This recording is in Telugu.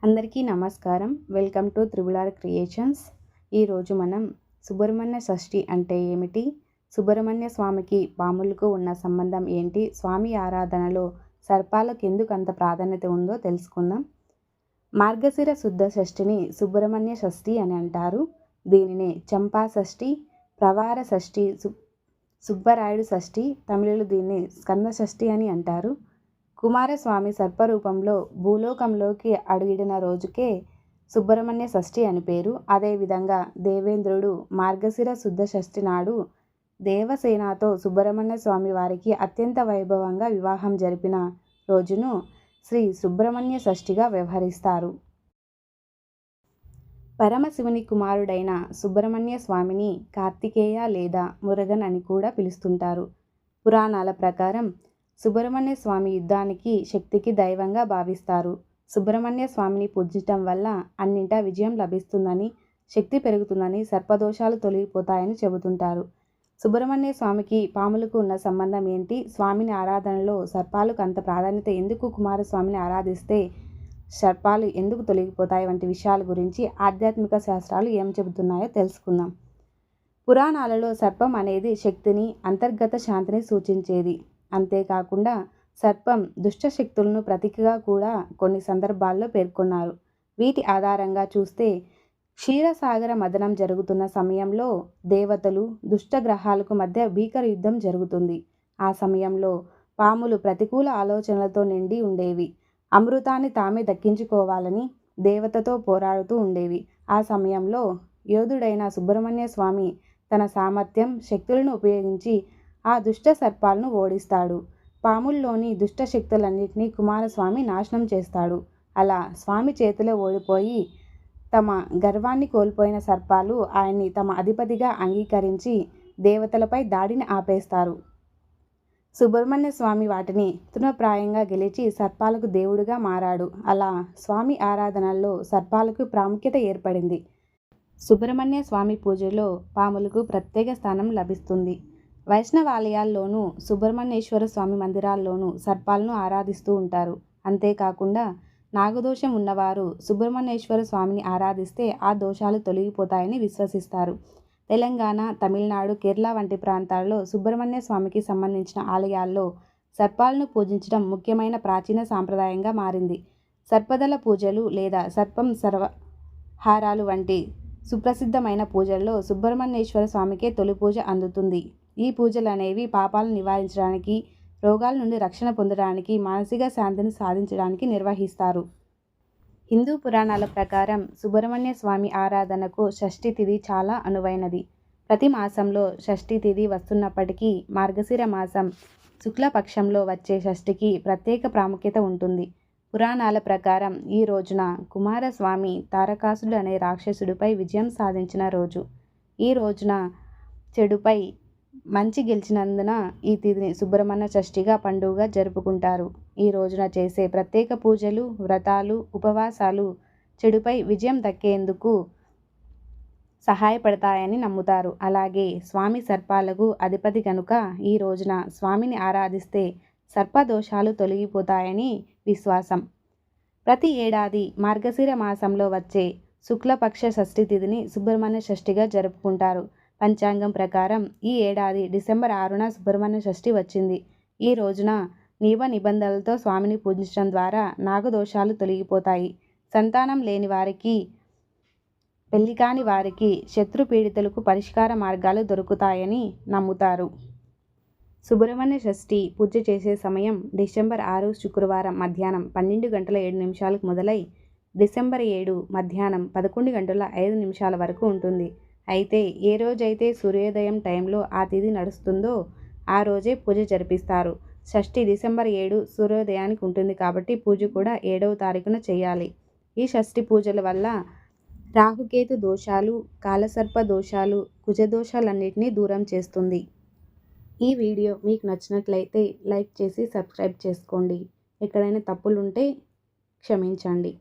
అందరికీ నమస్కారం. Welcome to triple R creations. ఈరోజు మనం సుబ్రహ్మణ్య షష్ఠి అంటే ఏమిటి, సుబ్రహ్మణ్య స్వామికి పాములకు ఉన్న సంబంధం ఏంటి, స్వామి ఆరాధనలో సర్పాలకు ఎందుకు అంత ప్రాధాన్యత ఉందో తెలుసుకుందాం. మార్గశిర శుద్ధ షష్ఠిని సుబ్రహ్మణ్య షష్ఠి అని అంటారు. దీనిని చంపా షష్ఠి, ప్రవార షష్ఠి, సుబ్బరాయుడు షష్ఠి, తమిళులు దీన్ని స్కంద షష్ఠి అని అంటారు. కుమారస్వామి సర్పరూపంలో భూలోకంలోకి అడుగిడిన రోజుకే సుబ్రహ్మణ్య షష్ఠి అని పేరు. అదేవిధంగా దేవేంద్రుడు మార్గశిర శుద్ధ షష్ఠి నాడు దేవసేనతో సుబ్రహ్మణ్య స్వామి వారికి అత్యంత వైభవంగా వివాహం జరిపిన రోజును శ్రీ సుబ్రహ్మణ్య షష్ఠిగా వ్యవహరిస్తారు. పరమశివుని కుమారుడైన సుబ్రహ్మణ్య స్వామిని కార్తికేయ లేదా మురుగన్ అని కూడా పిలుస్తుంటారు. పురాణాల ప్రకారం సుబ్రహ్మణ్య స్వామి యుద్ధానికి, శక్తికి దైవంగా భావిస్తారు. సుబ్రహ్మణ్య స్వామిని పూజించడం వల్ల అన్నింటా విజయం లభిస్తుందని, శక్తి పెరుగుతుందని, సర్పదోషాలు తొలగిపోతాయని చెబుతుంటారు. సుబ్రహ్మణ్య స్వామికి పాములకు ఉన్న సంబంధం ఏంటి, స్వామిని ఆరాధనలో సర్పాలకు అంత ప్రాధాన్యత ఎందుకు, కుమారస్వామిని ఆరాధిస్తే సర్పాలు ఎందుకు తొలగిపోతాయి వంటి విషయాల గురించి ఆధ్యాత్మిక శాస్త్రాలు ఏం చెబుతున్నాయో తెలుసుకుందాం. పురాణాలలో సర్పం అనేది శక్తిని, అంతర్గత శాంతిని సూచించేది. అంతేకాకుండా సర్పం దుష్ట శక్తులను ప్రతీకగా కూడా కొన్ని సందర్భాల్లో పేర్కొన్నారు. వీటి ఆధారంగా చూస్తే క్షీరసాగర మథనం జరుగుతున్న సమయంలో దేవతలు, దుష్ట గ్రహాలకు మధ్య భీకర యుద్ధం జరుగుతుంది. ఆ సమయంలో పాములు ప్రతికూల ఆలోచనలతో నిండి ఉండేవి. అమృతాన్ని తామే దక్కించుకోవాలని దేవతతో పోరాడుతూ ఉండేవి. ఆ సమయంలో యోధుడైన సుబ్రహ్మణ్య స్వామి తన సామర్థ్యం, శక్తులను ఉపయోగించి ఆ దుష్ట సర్పాలను ఓడిస్తాడు. పాముల్లోని దుష్ట శక్తులన్నింటినీ కుమారస్వామి నాశనం చేస్తాడు. అలా స్వామి చేతిలో ఓడిపోయి తమ గర్వాన్ని కోల్పోయిన సర్పాలు ఆయన్ని తమ అధిపతిగా అంగీకరించి దేవతలపై దాడిని ఆపేస్తారు. సుబ్రహ్మణ్య స్వామి వాటిని తృణప్రాయంగా గెలిచి సర్పాలకు దేవుడిగా మారాడు. అలా స్వామి ఆరాధనల్లో సర్పాలకు ప్రాముఖ్యత ఏర్పడింది. సుబ్రహ్మణ్య స్వామి పూజలో పాములకు ప్రత్యేక స్థానం లభిస్తుంది. వైష్ణవాలయాల్లోనూ, సుబ్రహ్మణ్యేశ్వర స్వామి మందిరాల్లోనూ సర్పాలను ఆరాధిస్తూ ఉంటారు. అంతేకాకుండా నాగదోషం ఉన్నవారు సుబ్రహ్మణ్యేశ్వర స్వామిని ఆరాధిస్తే ఆ దోషాలు తొలగిపోతాయని విశ్వసిస్తారు. తెలంగాణ, తమిళనాడు, కేరళ వంటి ప్రాంతాల్లో సుబ్రహ్మణ్య స్వామికి సంబంధించిన ఆలయాల్లో సర్పాలను పూజించడం ముఖ్యమైన ప్రాచీన సాంప్రదాయంగా మారింది. సర్పదల పూజలు లేదా సర్పం సర్వహారాలు వంటి సుప్రసిద్ధమైన పూజల్లో సుబ్రహ్మణ్యేశ్వర స్వామికే తొలి పూజ అందుతుంది. ఈ పూజలు అనేవి పాపాలను నివారించడానికి, రోగాల నుండి రక్షణ పొందడానికి, మానసిక శాంతిని సాధించడానికి నిర్వహిస్తారు. హిందూ పురాణాల ప్రకారం సుబ్రహ్మణ్య స్వామి ఆరాధనకు షష్ఠి తిథి చాలా అనువైనది. ప్రతి మాసంలో షష్ఠి తిథి వస్తున్నప్పటికీ మార్గశిర మాసం శుక్లపక్షంలో వచ్చే షష్ఠికి ప్రత్యేక ప్రాముఖ్యత ఉంటుంది. పురాణాల ప్రకారం ఈ రోజున కుమారస్వామి తారకాసుడు అనే రాక్షసుడిపై విజయం సాధించిన రోజు. ఈ రోజున చెడుపై మంచి గెలిచినందున ఈ తిథిని సుబ్రహ్మణ్య షష్ఠిగా పండుగగా జరుపుకుంటారు. ఈ రోజున చేసే ప్రత్యేక పూజలు, వ్రతాలు, ఉపవాసాలు చెడుపై విజయం దక్కేందుకు సహాయపడతాయని నమ్ముతారు. అలాగే స్వామి సర్పాలకు అధిపతి కనుక ఈ రోజున స్వామిని ఆరాధిస్తే సర్పదోషాలు తొలగిపోతాయని విశ్వాసం. ప్రతి ఏడాది మార్గశిర మాసంలో వచ్చే శుక్లపక్ష షష్ఠి తిథిని సుబ్రహ్మణ్య షష్ఠిగా జరుపుకుంటారు. పంచాంగం ప్రకారం ఈ ఏడాది డిసెంబర్ 6న సుబ్రహ్మణ్య షష్ఠి వచ్చింది. ఈ రోజున నియమ నిబంధనలతో స్వామిని పూజించడం ద్వారా నాగదోషాలు తొలగిపోతాయి. సంతానం లేని వారికి, పెళ్లి కాని వారికి, శత్రుపీడితులకు పరిష్కార మార్గాలు దొరుకుతాయని నమ్ముతారు. సుబ్రహ్మణ్య షష్ఠి పూజ చేసే సమయం డిసెంబర్ 6 శుక్రవారం మధ్యాహ్నం 12:07 మొదలై డిసెంబర్ 7 మధ్యాహ్నం 11:05 వరకు ఉంటుంది. అయితే ఏ రోజైతే సూర్యోదయం టైంలో ఆ తిథి నడుస్తుందో ఆ రోజే పూజ జరిపిస్తారు. షష్ఠి డిసెంబర్ 7 సూర్యోదయానికి ఉంటుంది కాబట్టి పూజ కూడా 7వ తారీఖున చేయాలి. ఈ షష్ఠి పూజల వల్ల రాహుకేతు దోషాలు, కాలసర్ప దోషాలు, కుజదోషాలన్నింటినీ దూరం చేస్తుంది. ఈ వీడియో మీకు నచ్చినట్లయితే లైక్ చేసి సబ్స్క్రైబ్ చేసుకోండి. ఎక్కడైనా తప్పులుంటే క్షమించండి.